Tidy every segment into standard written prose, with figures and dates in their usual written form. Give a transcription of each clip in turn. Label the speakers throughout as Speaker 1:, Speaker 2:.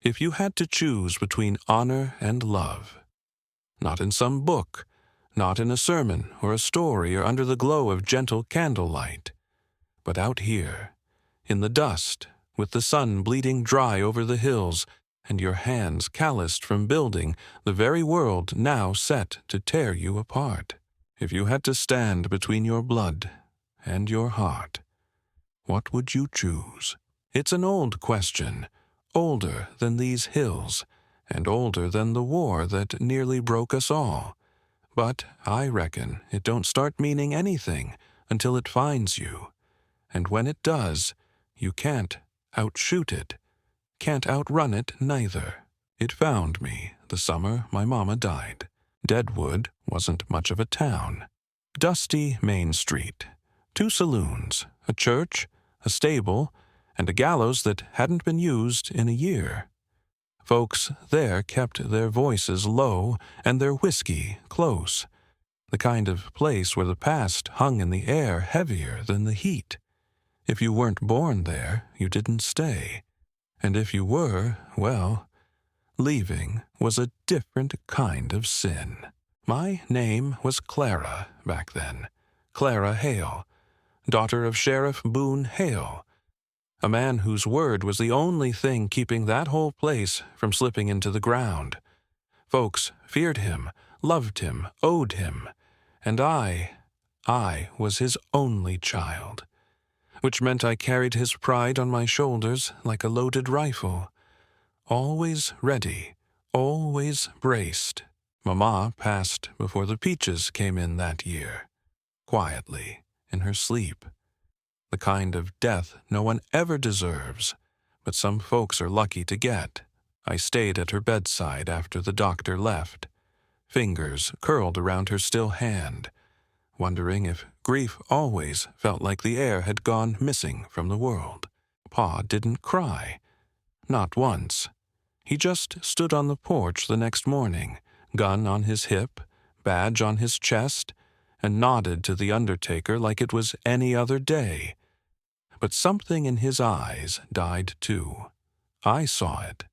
Speaker 1: If you had to choose between honor and love, not in some book, not in a sermon or a story or under the glow of gentle candlelight, but out here, in the dust, with the sun bleeding dry over the hills and your hands calloused from building the very world now set to tear you apart. If you had to stand between your blood and your heart, what would you choose? It's an old question, older than these hills, and older than the war that nearly broke us all. But I reckon it don't start meaning anything until it finds you. And when it does, you can't outshoot it, can't outrun it neither. It found me the summer my mama died. Deadwood wasn't much of a town. Dusty Main Street, 2 saloons, a church, a stable, and a gallows that hadn't been used in a year. Folks there kept their voices low and their whiskey close, the kind of place where the past hung in the air heavier than the heat. If you weren't born there, you didn't stay. And if you were, well, leaving was a different kind of sin. My name was Clara back then, Clara Hale, daughter of Sheriff Boone Hale, a man whose word was the only thing keeping that whole place from slipping into the ground. Folks feared him, loved him, owed him, and I was his only child, which meant I carried his pride on my shoulders like a loaded rifle, always ready, always braced. Mama passed before the peaches came in that year, quietly, in her sleep. The kind of death no one ever deserves, but some folks are lucky to get. I stayed at her bedside after the doctor left, fingers curled around her still hand, wondering if grief always felt like the air had gone missing from the world. Pa didn't cry, not once. He just stood on the porch the next morning, gun on his hip, badge on his chest, and nodded to the undertaker like it was any other day. But something in his eyes died too. I saw it,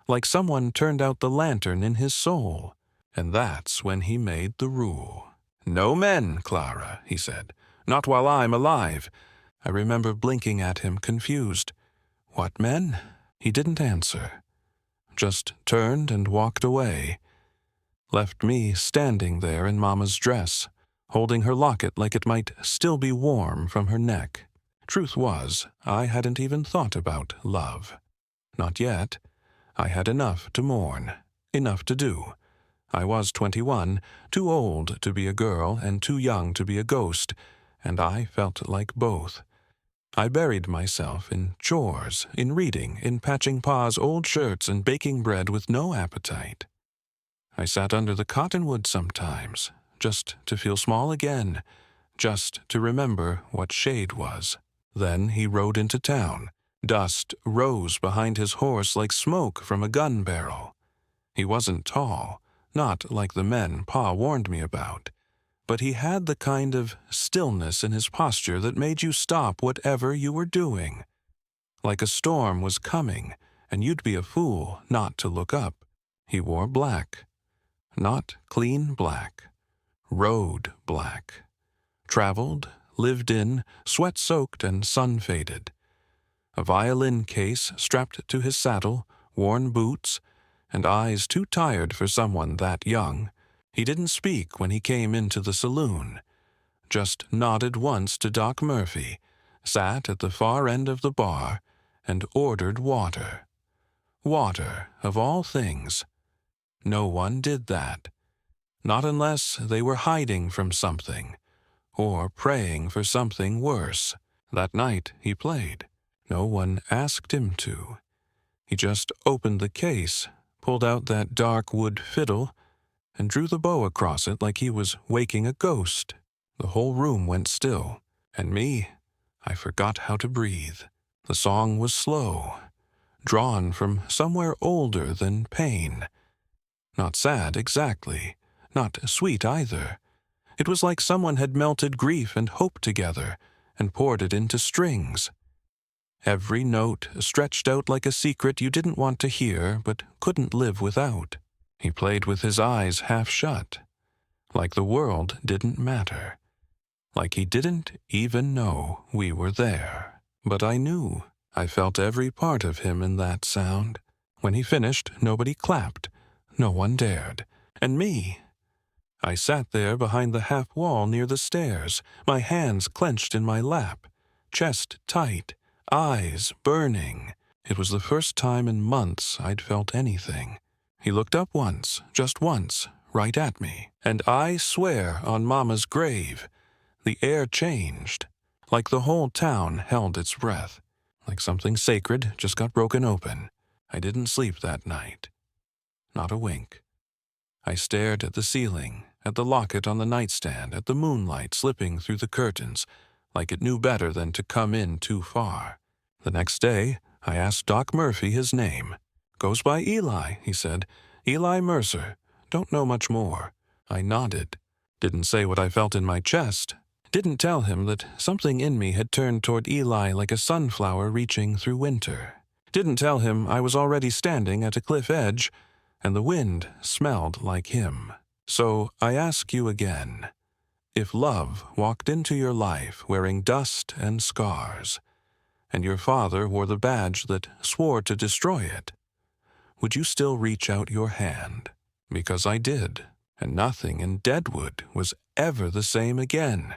Speaker 1: like someone turned out the lantern in his soul, and that's when he made the rule. "No men, Clara," he said, "not while I'm alive." I remember blinking at him, confused. "What men?" He didn't answer, just turned and walked away, left me standing there in Mama's dress, holding her locket like it might still be warm from her neck. Truth was, I hadn't even thought about love. Not yet. I had enough to mourn, enough to do. I was 21, too old to be a girl and too young to be a ghost, and I felt like both. I buried myself in chores, in reading, in patching Pa's old shirts and baking bread with no appetite. I sat under the cottonwood sometimes, just to feel small again, just to remember what shade was. Then he rode into town. Dust rose behind his horse like smoke from a gun barrel. He wasn't tall, not like the men Pa warned me about, but he had the kind of stillness in his posture that made you stop whatever you were doing. Like a storm was coming, and you'd be a fool not to look up. He wore black. Not clean black. Road black. Traveled, lived in, sweat-soaked and sun-faded. A violin case strapped to his saddle, worn boots, and eyes too tired for someone that young. He didn't speak when he came into the saloon, just nodded once to Doc Murphy, sat at the far end of the bar, and ordered water. Water, of all things. No one did that. Not unless they were hiding from something, or praying for something worse. That night he played. No one asked him to. He just opened the case, pulled out that dark wood fiddle, and drew the bow across it like he was waking a ghost. The whole room went still, and me, I forgot how to breathe. The song was slow, drawn from somewhere older than pain. Not sad exactly, not sweet either. It was like someone had melted grief and hope together and poured it into strings. every note stretched out like a secret you didn't want to hear but couldn't live without. He played with his eyes half shut, like the world didn't matter, like he didn't even know we were there. But I knew. I felt every part of him in that sound. When he finished, nobody clapped. No one dared. And me, I sat there behind the half wall near the stairs, my hands clenched in my lap, chest tight, eyes burning. It was the first time in months I'd felt anything. He looked up once, just once, right at me, and I swear on Mama's grave, the air changed, like the whole town held its breath, like something sacred just got broken open. I didn't sleep that night. Not a wink. I stared at the ceiling, at the locket on the nightstand, at the moonlight slipping through the curtains, like it knew better than to come in too far. The next day, I asked Doc Murphy his name. "Goes by Eli," he said. "Eli Mercer. Don't know much more." I nodded. Didn't say what I felt in my chest. Didn't tell him that something in me had turned toward Eli like a sunflower reaching through winter. Didn't tell him I was already standing at a cliff edge, and the wind smelled like him. So I ask you again, if love walked into your life wearing dust and scars, and your father wore the badge that swore to destroy it, would you still reach out your hand? Because I did, and nothing in Deadwood was ever the same again.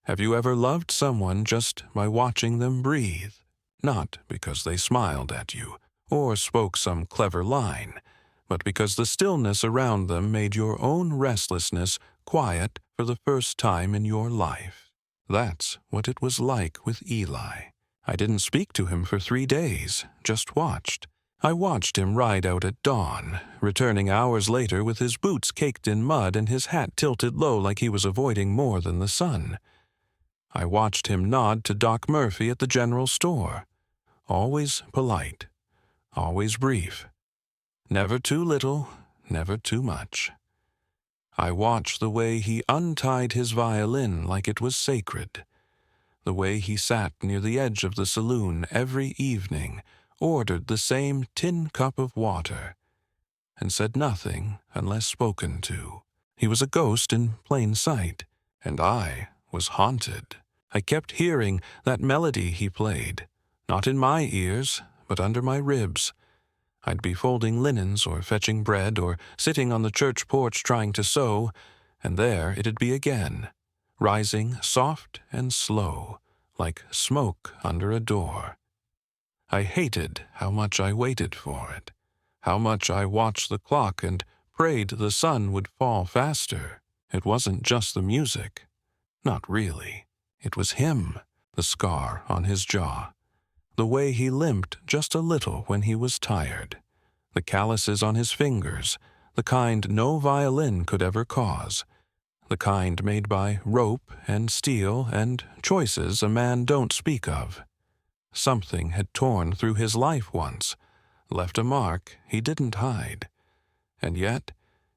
Speaker 1: Have you ever loved someone just by watching them breathe? Not because they smiled at you or spoke some clever line, but because the stillness around them made your own restlessness quiet for the first time in your life. That's what it was like with Eli. I didn't speak to him for 3 days, just watched. I watched him ride out at dawn, returning hours later with his boots caked in mud and his hat tilted low like he was avoiding more than the sun. I watched him nod to Doc Murphy at the general store. Always polite, always brief. Never too little, never too much. I watched the way he untied his violin like it was sacred, the way he sat near the edge of the saloon every evening, ordered the same tin cup of water, and said nothing unless spoken to. He was a ghost in plain sight, and I was haunted. I kept hearing that melody he played, not in my ears, but under my ribs. I'd be folding linens or fetching bread or sitting on the church porch trying to sew, and there it'd be again, rising soft and slow, like smoke under a door. I hated how much I waited for it, how much I watched the clock and prayed the sun would fall faster. It wasn't just the music. Not really. It was him, the scar on his jaw, the way he limped just a little when he was tired, the calluses on his fingers, the kind no violin could ever cause, the kind made by rope and steel and choices a man don't speak of. Something had torn through his life once, left a mark he didn't hide, and yet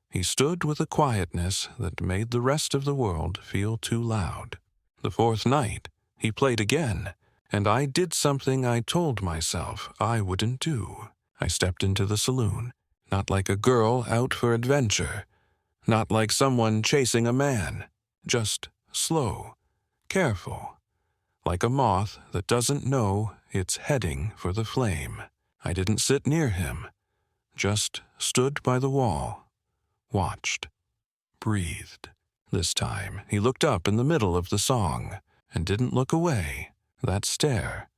Speaker 1: he stood with a quietness that made the rest of the world feel too loud. The fourth night, he played again, and I did something I told myself I wouldn't do. I stepped into the saloon, not like a girl out for adventure, not like someone chasing a man, just slow, careful, like a moth that doesn't know it's heading for the flame. I didn't sit near him, just stood by the wall, watched, breathed. This time, he looked up in the middle of the song and didn't look away. That stare,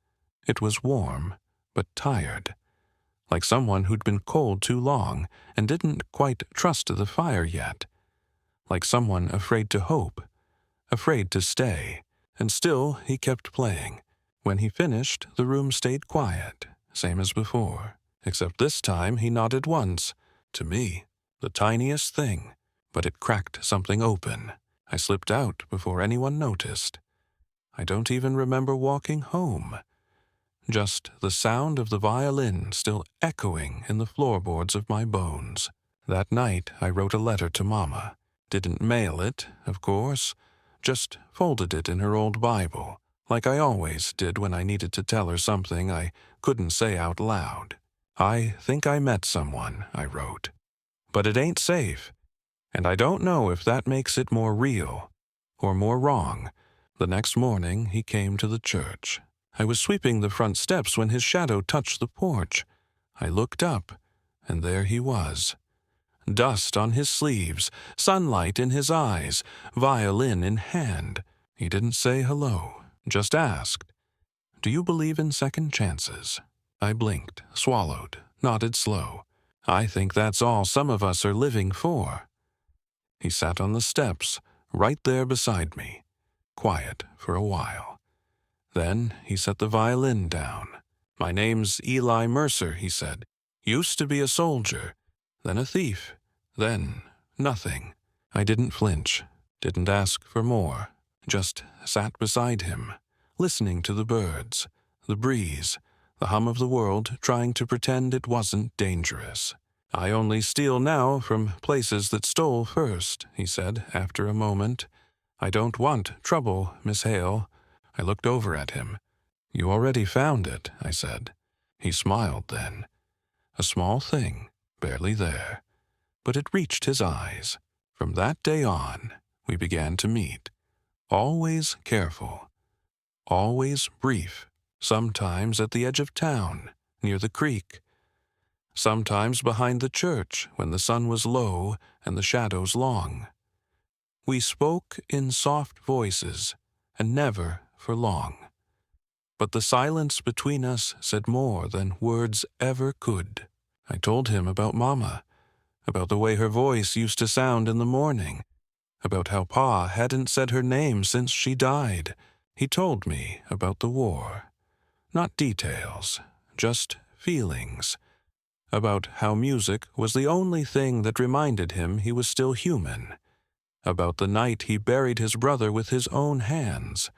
Speaker 1: it was warm, but tired, like someone who'd been cold too long and didn't quite trust the fire yet, like someone afraid to hope, afraid to stay. And still he kept playing. When he finished, the room stayed quiet, same as before, except this time he nodded once, to me, the tiniest thing, but it cracked something open. I slipped out before anyone noticed. I don't even remember walking home. Just the sound of the violin still echoing in the floorboards of my bones. That night I wrote a letter to Mama. Didn't mail it, of course, just folded it in her old Bible, like I always did when I needed to tell her something I couldn't say out loud. "I think I met someone," I wrote. "But it ain't safe, and I don't know if that makes it more real or more wrong." The next morning he came to the church. I was sweeping the front steps when his shadow touched the porch. I looked up, and there he was. Dust on his sleeves, sunlight in his eyes, violin in hand. He didn't say hello, just asked, "Do you believe in second chances?" I blinked, swallowed, nodded slow. "I think that's all some of us are living for." He sat on the steps, right there beside me, quiet for a while. Then he set the violin down. "My name's Eli Mercer," he said. "Used to be a soldier, then a thief, then nothing." I didn't flinch, didn't ask for more, just sat beside him, listening to the birds, the breeze, the hum of the world, trying to pretend it wasn't dangerous. "I only steal now from places that stole first," he said after a moment. "I don't want trouble, Miss Hale." I looked over at him. "You already found it," I said. He smiled then. A small thing, barely there, but it reached his eyes. From that day on, we began to meet. Always careful, always brief, sometimes at the edge of town, near the creek, sometimes behind the church when the sun was low and the shadows long. We spoke in soft voices, and never for long. But the silence between us said more than words ever could. I told him about Mama, about the way her voice used to sound in the morning, about how Pa hadn't said her name since she died. He told me about the war. Not details, just feelings. About how music was the only thing that reminded him he was still human. About the night he buried his brother with his own hands.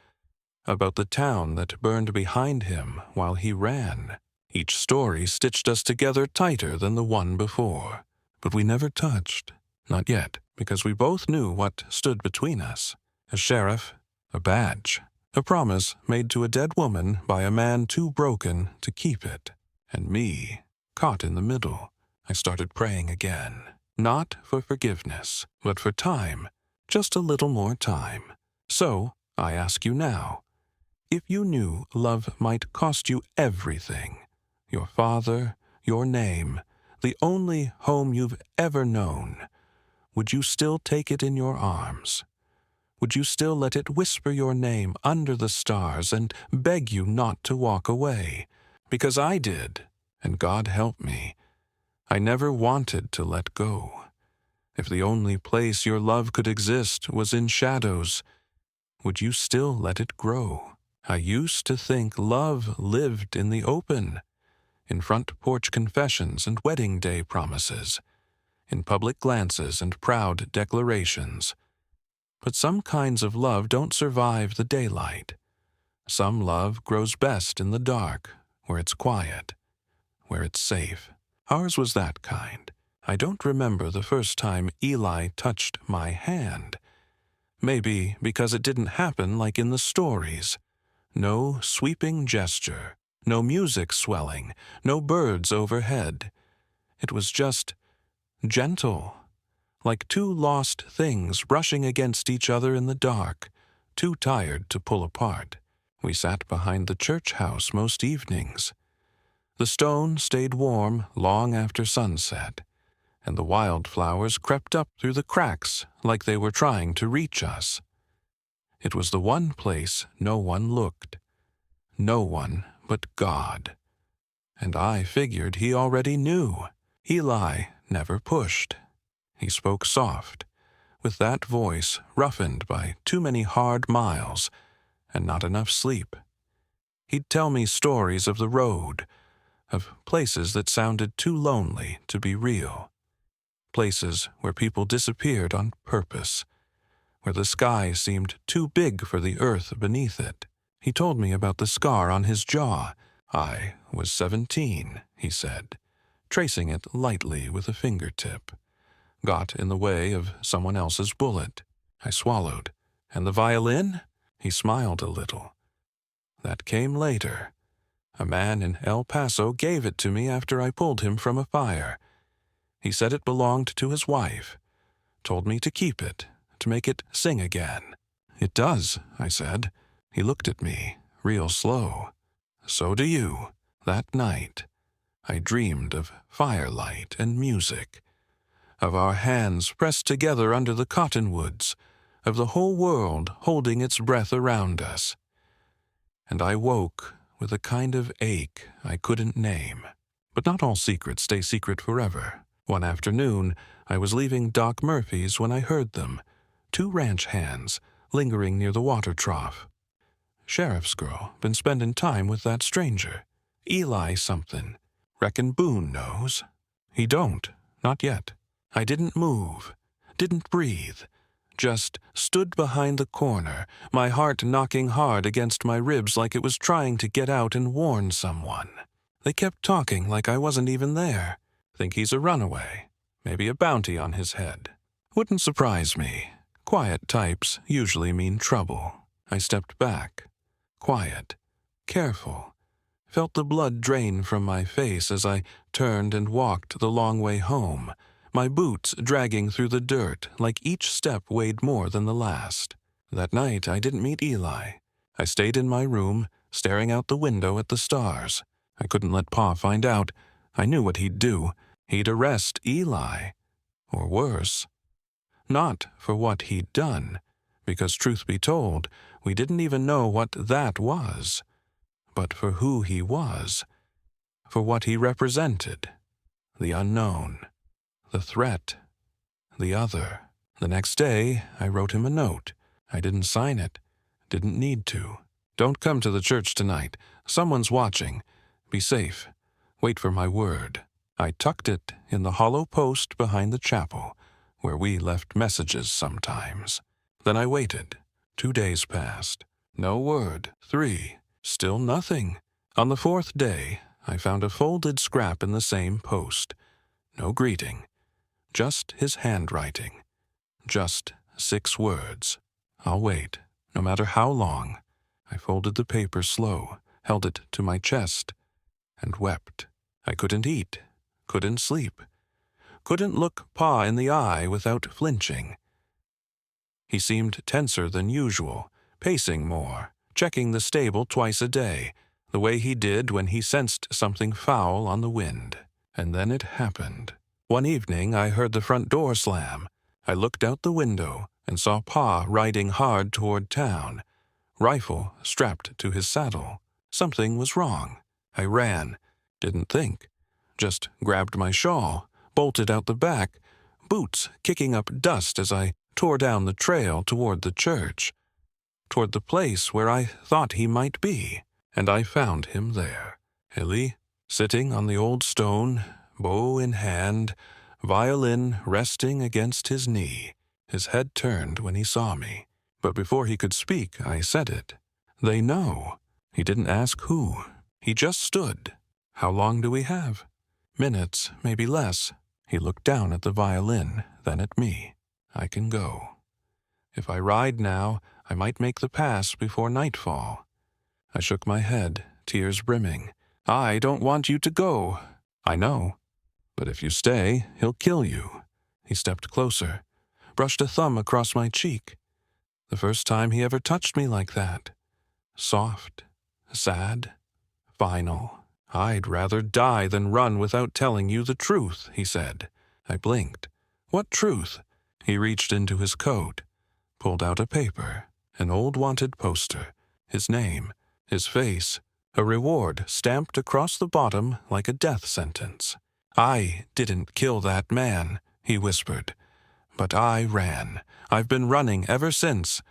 Speaker 1: About the town that burned behind him while he ran. Each story stitched us together tighter than the one before. But we never touched, not yet, because we both knew what stood between us. A sheriff, a badge, a promise made to a dead woman by a man too broken to keep it. And me, caught in the middle. I started praying again, not for forgiveness, but for time, just a little more time. So, I ask you now, if you knew love might cost you everything, your father, your name, the only home you've ever known, would you still take it in your arms? Would you still let it whisper your name under the stars and beg you not to walk away? Because I did, and God help me. I never wanted to let go. If the only place your love could exist was in shadows, would you still let it grow? I used to think love lived in the open, in front porch confessions and wedding day promises, in public glances and proud declarations. But some kinds of love don't survive the daylight. Some love grows best in the dark, where it's quiet, where it's safe. Ours was that kind. I don't remember the first time Eli touched my hand. Maybe because it didn't happen like in the stories. No sweeping gesture, no music swelling, no birds overhead. It was just gentle, like two lost things brushing against each other in the dark, too tired to pull apart. We sat behind the church house most evenings. The stone stayed warm long after sunset, and the wildflowers crept up through the cracks like they were trying to reach us. It was the one place no one looked. No one but God. And I figured he already knew. Eli never pushed. He spoke soft, with that voice roughened by too many hard miles and not enough sleep. He'd tell me stories of the road, of places that sounded too lonely to be real, places where people disappeared on purpose, where the sky seemed too big for the earth beneath it. He told me about the scar on his jaw. I was 17, he said, tracing it lightly with a fingertip. Got in the way of someone else's bullet. I swallowed. And the violin? He smiled a little. That came later. A man in El Paso gave it to me after I pulled him from a fire. He said it belonged to his wife. Told me to keep it, to make it sing again. It does, I said. He looked at me, real slow. So do you. That night, I dreamed of firelight and music, of our hands pressed together under the cottonwoods, of the whole world holding its breath around us. And I woke with a kind of ache I couldn't name. But not all secrets stay secret forever. One afternoon, I was leaving Doc Murphy's when I heard them, 2 ranch hands lingering near the water trough. Sheriff's girl been spending time with that stranger. Eli something. Reckon Boone knows. He don't, not yet. I didn't move, didn't breathe, just stood behind the corner, my heart knocking hard against my ribs like it was trying to get out and warn someone. They kept talking like I wasn't even there. Think he's a runaway, maybe a bounty on his head. Wouldn't surprise me. Quiet types usually mean trouble. I stepped back, quiet, careful, felt the blood drain from my face as I turned and walked the long way home, my boots dragging through the dirt like each step weighed more than the last. That night I didn't meet Eli. I stayed in my room, staring out the window at the stars. I couldn't let Pa find out. I knew what he'd do. He'd arrest Eli. Or worse. Not for what he'd done, because truth be told, we didn't even know what that was, but for who he was, for what he represented. The unknown. The threat. The other. The next day, I wrote him a note. I didn't sign it. Didn't need to. Don't come to the church tonight. Someone's watching. Be safe. Wait for my word. I tucked it in the hollow post behind the chapel, where we left messages sometimes. Then I waited. 2 days passed. No word. 3. Still nothing. On the 4th day, I found a folded scrap in the same post. No greeting. Just his handwriting. Just 6 words. I'll wait, no matter how long. I folded the paper slow, held it to my chest, and wept. I couldn't eat, couldn't sleep, couldn't look Pa in the eye without flinching. He seemed tenser than usual, pacing more, checking the stable twice a day, the way he did when he sensed something foul on the wind. And then it happened. One evening I heard the front door slam. I looked out the window and saw Pa riding hard toward town, rifle strapped to his saddle. Something was wrong. I ran. Didn't think. Just grabbed my shawl, bolted out the back, boots kicking up dust as I tore down the trail toward the church, toward the place where I thought he might be. And I found him there, hilly, sitting on the old stone, bow in hand, violin resting against his knee, his head turned when he saw me. But before he could speak, I said it. They know. He didn't ask who. He just stood. How long do we have? Minutes, maybe less. He looked down at the violin, then at me. I can go. If I ride now, I might make the pass before nightfall. I shook my head, tears brimming. I don't want you to go. I know. But if you stay, he'll kill you. He stepped closer, brushed a thumb across my cheek. The first time he ever touched me like that. Soft, sad, final. I'd rather die than run without telling you the truth, he said. I blinked. What truth? He reached into his coat, pulled out a paper, an old wanted poster, his name, his face, a reward stamped across the bottom like a death sentence. I didn't kill that man, he whispered. But I ran. I've been running ever since.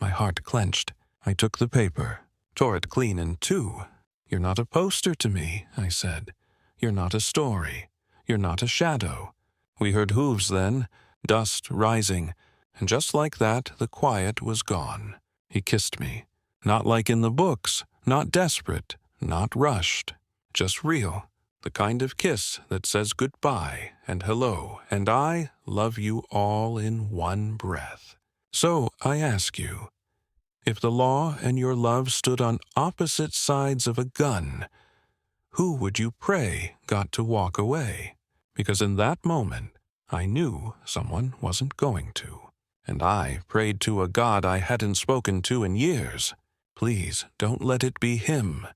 Speaker 1: My heart clenched. I took the paper, tore it clean in 2. You're not a poster to me, I said. You're not a story. You're not a shadow. We heard hooves then, dust rising, and just like that the quiet was gone. He kissed me. Not like in the books, not desperate, not rushed. Just real. The kind of kiss that says goodbye and hello and I love you all in one breath. So I ask you, If the law and your love stood on opposite sides of a gun, who would you pray got to walk away? Because in that moment, I knew someone wasn't going to. And I prayed to a God I hadn't spoken to in years. Please don't let it be him.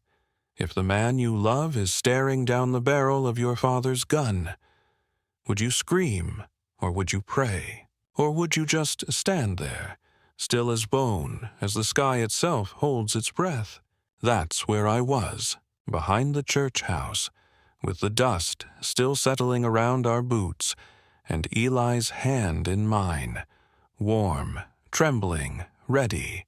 Speaker 1: If the man you love is staring down the barrel of your father's gun, would you scream, or would you pray? Or would you just stand there, still as bone, as the sky itself holds its breath? That's where I was, behind the church house, with the dust still settling around our boots, and Eli's hand in mine, warm, trembling, ready,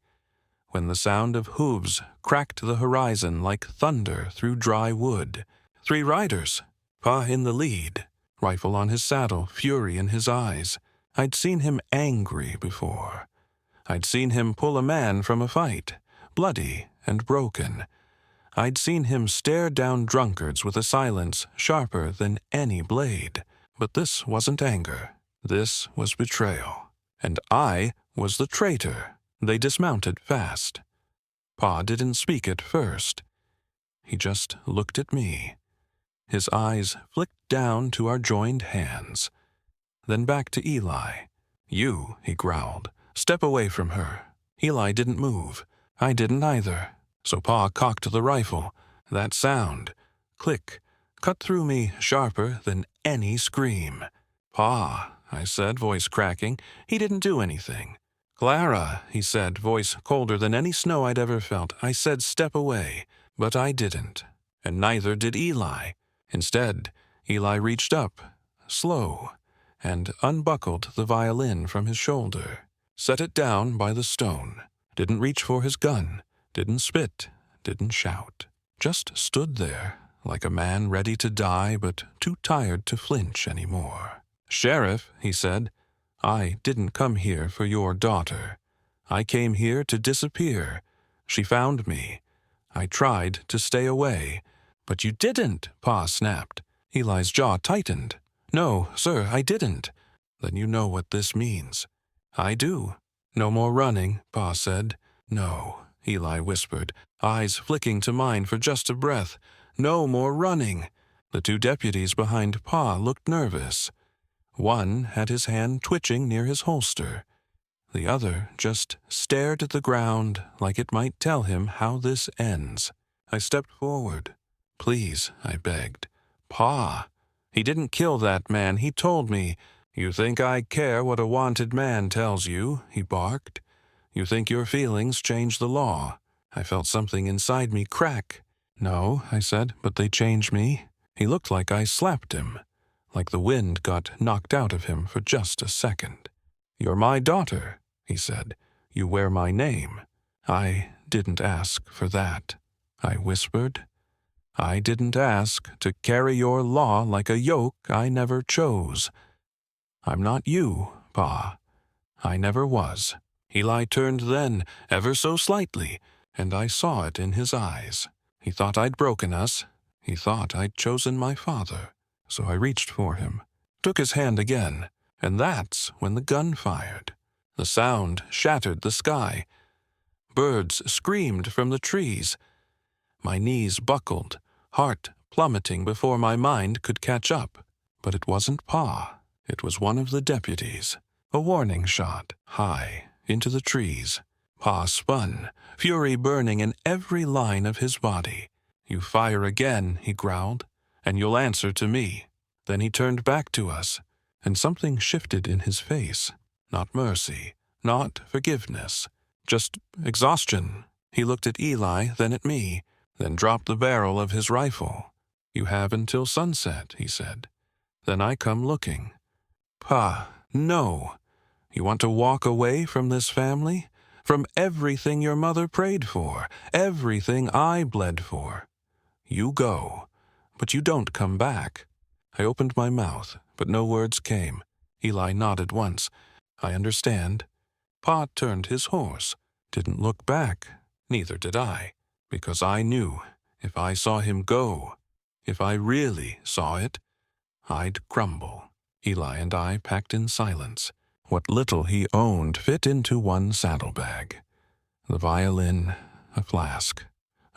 Speaker 1: when the sound of hooves cracked the horizon like thunder through dry wood. 3 riders, Pa in the lead, rifle on his saddle, fury in his eyes. I'd seen him angry before. I'd seen him pull a man from a fight, bloody and broken. I'd seen him stare down drunkards with a silence sharper than any blade. But this wasn't anger. This was betrayal. And I was the traitor. They dismounted fast. Pa didn't speak at first. He just looked at me. His eyes flicked down to our joined hands, then back to Eli. "You," he growled, "step away from her." Eli didn't move. I didn't either. So Pa cocked the rifle. That sound, click, cut through me sharper than any scream. "Pa," I said, voice cracking. He didn't do anything. "Clara," he said, voice colder than any snow I'd ever felt. I said step away, but I didn't. And neither did Eli. Instead, Eli reached up, slow, and unbuckled the violin from his shoulder, set it down by the stone, didn't reach for his gun, didn't spit, didn't shout, just stood there like a man ready to die but too tired to flinch anymore. "Sheriff," he said, "I didn't come here for your daughter. I came here to disappear. She found me. I tried to stay away." "But you didn't," Pa snapped. Eli's jaw tightened. "No, sir, I didn't." "Then you know what this means." "I do." "No more running," Pa said. "No," Eli whispered, eyes flicking to mine for just a breath. "No more running." The 2 deputies behind Pa looked nervous. One had his hand twitching near his holster. The other just stared at the ground like it might tell him how this ends. I stepped forward. "Please," I begged. "Pa, he didn't kill that man, he told me." "You think I care what a wanted man tells you?" he barked. "You think your feelings change the law?" I felt something inside me crack. "No," I said, "but they change me." He looked like I slapped him, like the wind got knocked out of him for just a second. "You're my daughter," he said. "You wear my name." "I didn't ask for that," I whispered. "I didn't ask to carry your law like a yoke I never chose. I'm not you, Pa. I never was." Eli turned then, ever so slightly, and I saw it in his eyes. He thought I'd broken us. He thought I'd chosen my father. So I reached for him, took his hand again, and that's when the gun fired. The sound shattered the sky. Birds screamed from the trees. My knees buckled, heart plummeting before my mind could catch up. But it wasn't Pa. It was one of the deputies. A warning shot, high, into the trees. Pa spun, fury burning in every line of his body. "You fire again," he growled, "and you'll answer to me." Then he turned back to us, and something shifted in his face. Not mercy, not forgiveness, just exhaustion. He looked at Eli, then at me, then dropped the barrel of his rifle. "You have until sunset," he said. "Then I come looking." "Pa, no. You want to walk away from this family? From everything your mother prayed for, everything I bled for. You go, but you don't come back." I opened my mouth, but no words came. Eli nodded once. "I understand." Pa turned his horse, didn't look back. Neither did I, because I knew if I saw him go, if I really saw it, I'd crumble. Eli and I packed in silence. What little he owned fit into one saddlebag. The violin, a flask,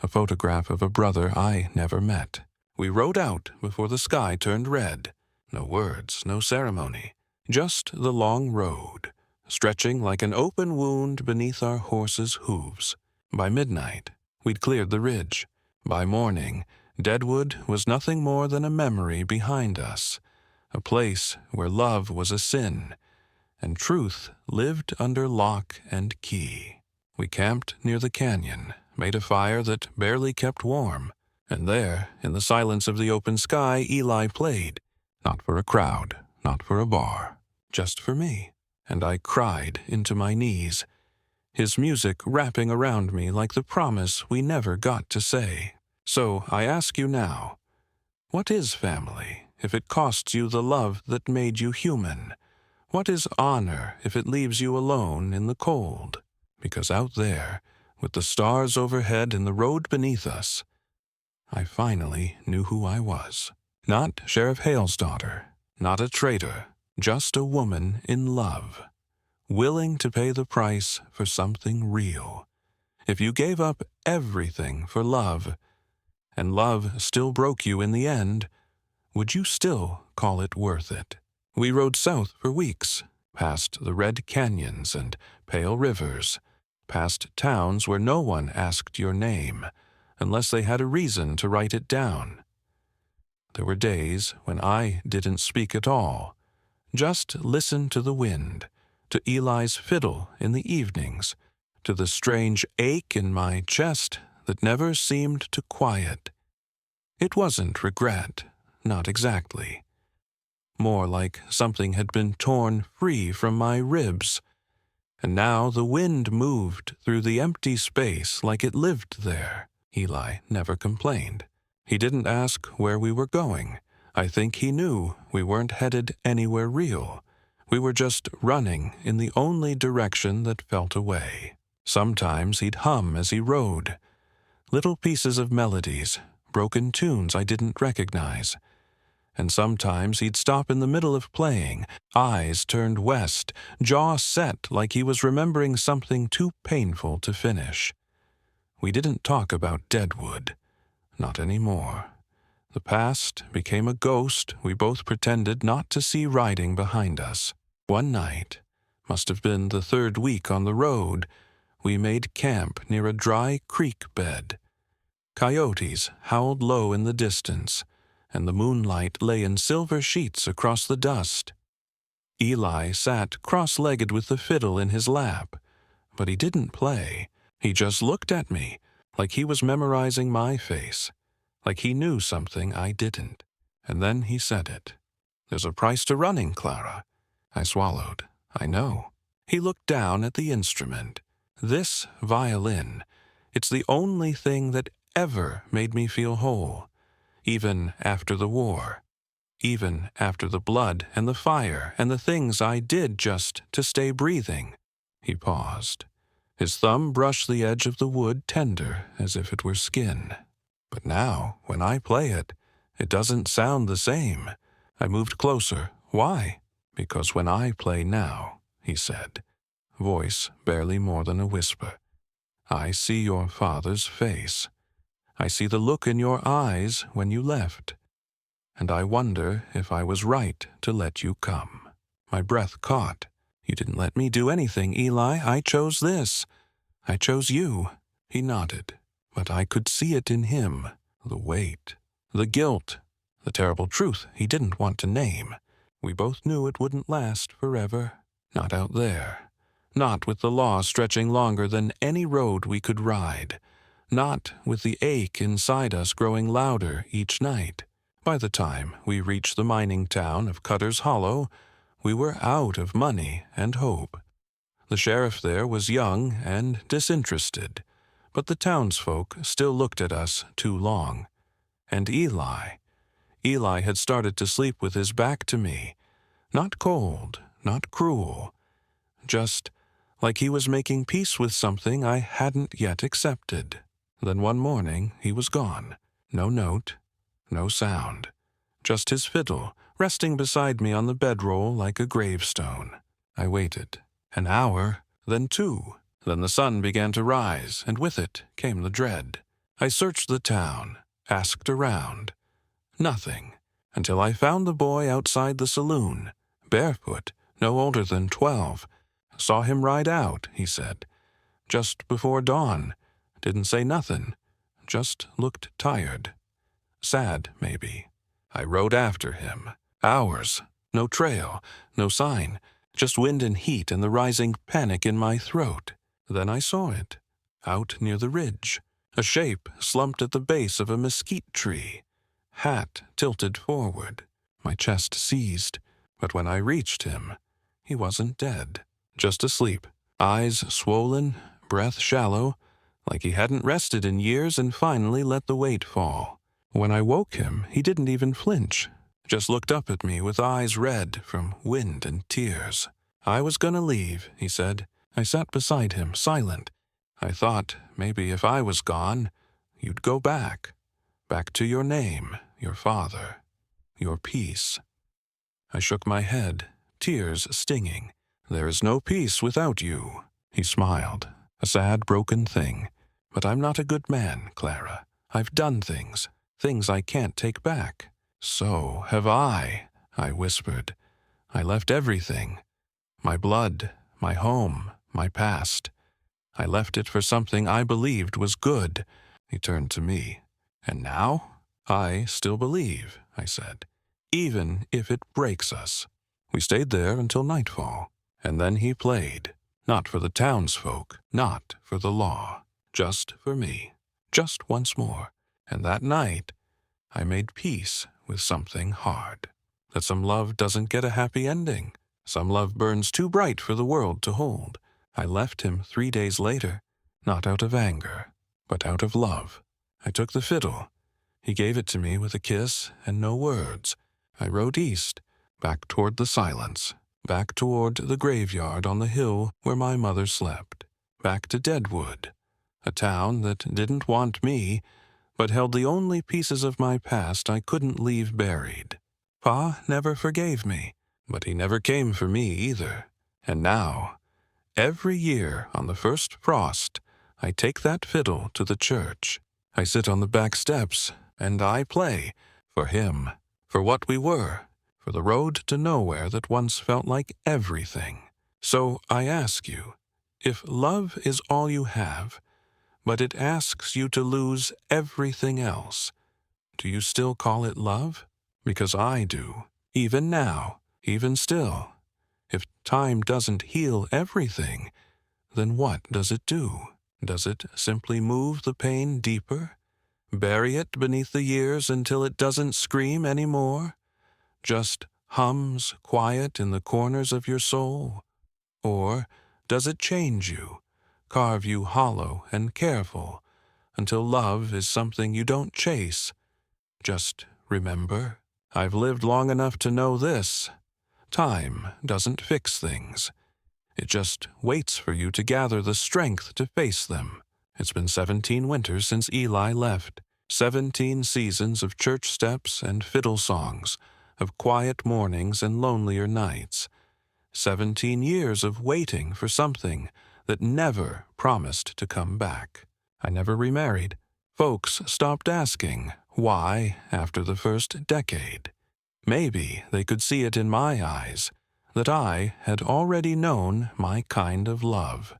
Speaker 1: a photograph of a brother I never met. We rode out before the sky turned red. No words, no ceremony, just the long road, stretching like an open wound beneath our horses' hooves. By midnight, we'd cleared the ridge. By morning, Deadwood was nothing more than a memory behind us, a place where love was a sin, and truth lived under lock and key. We camped near the canyon, made a fire that barely kept warm, and there, in the silence of the open sky, Eli played, not for a crowd, not for a bar, just for me, and I cried into my knees, his music wrapping around me like the promise we never got to say. So I ask you now, what is family if it costs you the love that made you human? What is honor if it leaves you alone in the cold? Because out there, with the stars overhead and the road beneath us, I finally knew who I was. Not Sheriff Hale's daughter, not a traitor, just a woman in love, willing to pay the price for something real. If you gave up everything for love, and love still broke you in the end, would you still call it worth it? We rode south for weeks, past the red canyons and pale rivers, past towns where no one asked your name, unless they had a reason to write it down. There were days when I didn't speak at all, just listened to the wind, to Eli's fiddle in the evenings, to the strange ache in my chest that never seemed to quiet. It wasn't regret, not exactly. More like something had been torn free from my ribs, and now the wind moved through the empty space like it lived there. Eli never complained. He didn't ask where we were going. I think he knew we weren't headed anywhere real. We were just running in the only direction that felt away. Sometimes he'd hum as he rode, little pieces of melodies, broken tunes I didn't recognize. And sometimes he'd stop in the middle of playing, eyes turned west, jaw set like he was remembering something too painful to finish. We didn't talk about Deadwood, not anymore. The past became a ghost we both pretended not to see riding behind us. One night, must have been the third week on the road, we made camp near a dry creek bed. Coyotes howled low in the distance, and the moonlight lay in silver sheets across the dust. Eli sat cross-legged with the fiddle in his lap, but he didn't play. He just looked at me, like he was memorizing my face, like he knew something I didn't. And then he said it. "There's a price to running, Clara." I swallowed. "I know." He looked down at the instrument. "This violin, it's the only thing that ever made me feel whole, even after the war, even after the blood and the fire and the things I did just to stay breathing." He paused. His thumb brushed the edge of the wood tender as if it were skin. "But now, when I play it, it doesn't sound the same." I moved closer. "Why?" "Because when I play now," he said, voice barely more than a whisper, "I see your father's face. I see the look in your eyes when you left, and I wonder if I was right to let you come." My breath caught. "You didn't let me do anything, Eli. I chose this. I chose you." He nodded, but I could see it in him, the weight, the guilt, the terrible truth he didn't want to name. We both knew it wouldn't last forever. Not out there. Not with the law stretching longer than any road we could ride. Not with the ache inside us growing louder each night. By the time we reached the mining town of Cutter's Hollow, we were out of money and hope. The sheriff there was young and disinterested, but the townsfolk still looked at us too long. And Eli had started to sleep with his back to me. Not cold, not cruel, just like he was making peace with something I hadn't yet accepted. Then one morning he was gone. No note, no sound. Just his fiddle, resting beside me on the bedroll like a gravestone. I waited. An hour, then 2, Then the sun began to rise, and with it came the dread. I searched the town, asked around. Nothing, until I found the boy outside the saloon, barefoot, no older than 12. Saw him ride out, he said, just before dawn. Didn't say nothin', just looked tired. Sad, maybe. I rode after him. Hours. No trail, no sign, just wind and heat and the rising panic in my throat. Then I saw it, out near the ridge, a shape slumped at the base of a mesquite tree, hat tilted forward, my chest seized. But when I reached him, he wasn't dead, just asleep, eyes swollen, breath shallow, like he hadn't rested in years and finally let the weight fall. When I woke him, he didn't even flinch, just looked up at me with eyes red from wind and tears. I was gonna leave, he said. I sat beside him, silent. I thought maybe if I was gone, you'd go back to your name, your father, your peace. I shook my head, tears stinging. There is no peace without you, he smiled. A sad, broken thing. But I'm not a good man, Clara. I've done things I can't take back. So have I whispered. I left everything. My blood, my home, my past. I left it for something I believed was good. He turned to me. And now? I still believe, I said, even if it breaks us. We stayed there until nightfall, and then he played. Not for the townsfolk, not for the law, just for me, just once more. And that night, I made peace with something hard. That some love doesn't get a happy ending. Some love burns too bright for the world to hold. I left him 3 days later, not out of anger, but out of love. I took the fiddle. He gave it to me with a kiss and no words. I rode east, back toward the silence, back toward the graveyard on the hill where my mother slept, back to Deadwood, a town that didn't want me, but held the only pieces of my past I couldn't leave buried. Pa never forgave me, but he never came for me either. And now, every year on the first frost, I take that fiddle to the church. I sit on the back steps, and I play for him, for what we were, for the road to nowhere that once felt like everything. So I ask you, if love is all you have, but it asks you to lose everything else, do you still call it love? Because I do, even now, even still. If time doesn't heal everything, then what does it do? Does it simply move the pain deeper? Bury it beneath the years until it doesn't scream anymore? Just hums quiet in the corners of your soul? Or does it change you, carve you hollow and careful, until love is something you don't chase? Just remember, I've lived long enough to know this. Time doesn't fix things. It just waits for you to gather the strength to face them. It's been 17 winters since Eli left, 17 seasons of church steps and fiddle songs, of quiet mornings and lonelier nights, 17 years of waiting for something that never promised to come back. I never remarried. Folks stopped asking why after the first decade. Maybe they could see it in my eyes, that I had already known my kind of love,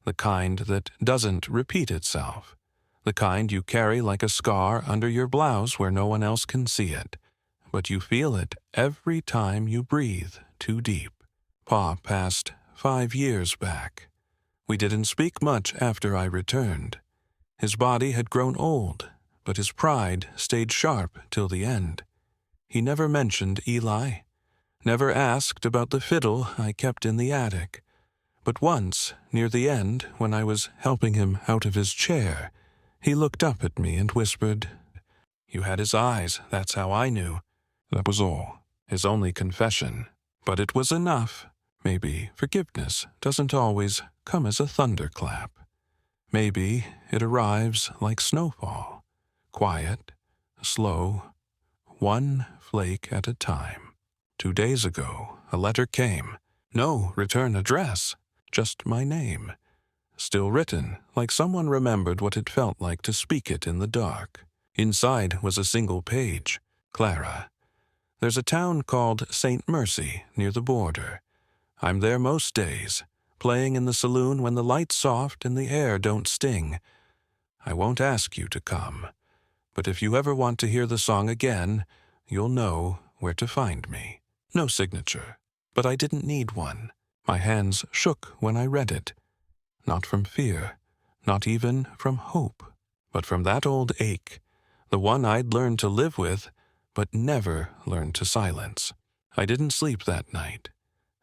Speaker 1: the kind that doesn't repeat itself, the kind you carry like a scar under your blouse where no one else can see it, but you feel it every time you breathe too deep. Pa passed 5 years back. We didn't speak much after I returned. His body had grown old, but his pride stayed sharp till the end. He never mentioned Eli, never asked about the fiddle I kept in the attic. But once, near the end, when I was helping him out of his chair, he looked up at me and whispered, "You had his eyes, that's how I knew." That was all, his only confession. But it was enough. Maybe forgiveness doesn't always come as a thunderclap. Maybe it arrives like snowfall, quiet, slow, one flake at a time. 2 days ago, a letter came. No return address, just my name. still written, like someone remembered what it felt like to speak it in the dark. Inside was a single page. Clara. There's a town called St. Mercy near the border. I'm there most days, playing in the saloon when the light's soft and the air don't sting. I won't ask you to come, but if you ever want to hear the song again, you'll know where to find me. No signature, but I didn't need one. My hands shook when I read it. Not from fear, not even from hope, but from that old ache, the one I'd learned to live with, but never learned to silence. I didn't sleep that night.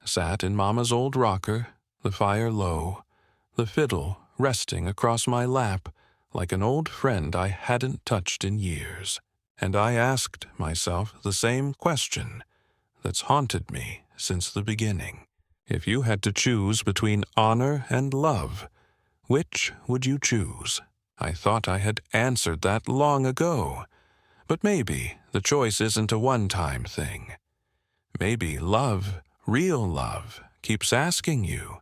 Speaker 1: Sat in Mama's old rocker, the fire low, the fiddle resting across my lap like an old friend I hadn't touched in years. And I asked myself the same question that's haunted me since the beginning. If you had to choose between honor and love, which would you choose? I thought I had answered that long ago, but maybe the choice isn't a one-time thing. Maybe love, real love, keeps asking you,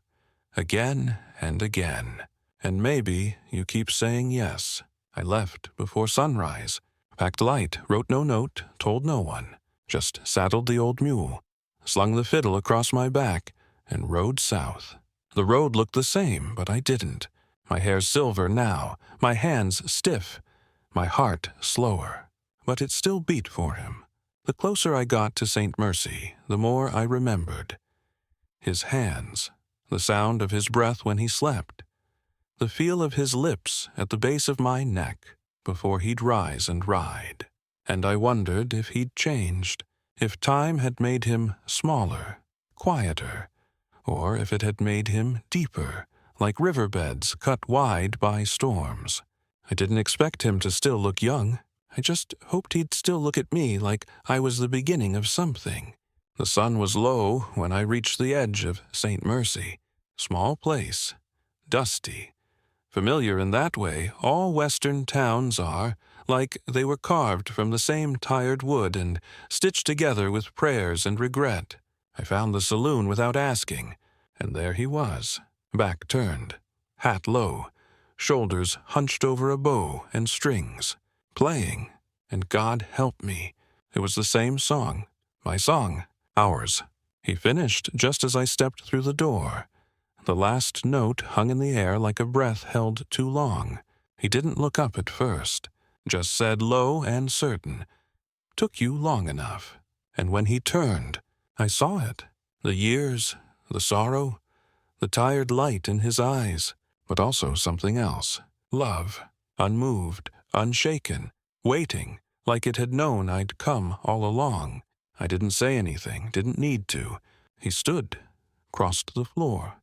Speaker 1: again and again. And maybe you keep saying yes. I left before sunrise, packed light, wrote no note, told no one, just saddled the old mule, slung the fiddle across my back, and rode south. The road looked the same, but I didn't. My hair's silver now, my hands stiff, my heart slower. But it still beat for him. The closer I got to St. Mercy, the more I remembered. His hands, the sound of his breath when he slept, the feel of his lips at the base of my neck before he'd rise and ride. And I wondered if he'd changed, if time had made him smaller, quieter, or if it had made him deeper, like riverbeds cut wide by storms. I didn't expect him to still look young. I just hoped he'd still look at me like I was the beginning of something. The sun was low when I reached the edge of St. Mercy. Small place, dusty. Familiar in that way all Western towns are, like they were carved from the same tired wood and stitched together with prayers and regret. I found the saloon without asking, and there he was, back turned, hat low, shoulders hunched over a bow and strings, playing, and God help me, it was the same song, my song, ours. He finished just as I stepped through the door. The last note hung in the air like a breath held too long. He didn't look up at first, just said low and certain, "Took you long enough." And when he turned, I saw it, the years, the sorrow, the tired light in his eyes, but also something else, love, unmoved, unshaken, waiting, like it had known I'd come all along. I didn't say anything, didn't need to. He stood, crossed the floor,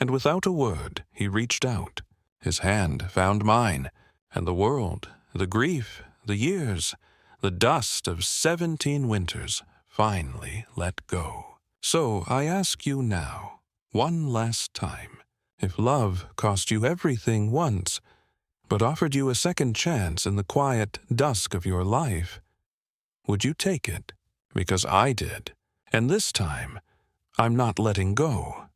Speaker 1: and without a word he reached out. His hand found mine, and the world, the grief, the years, the dust of 17 winters finally let go. So I ask you now, one last time, if love cost you everything once, but offered you a second chance in the quiet dusk of your life, would you take it? Because I did, and this time I'm not letting go.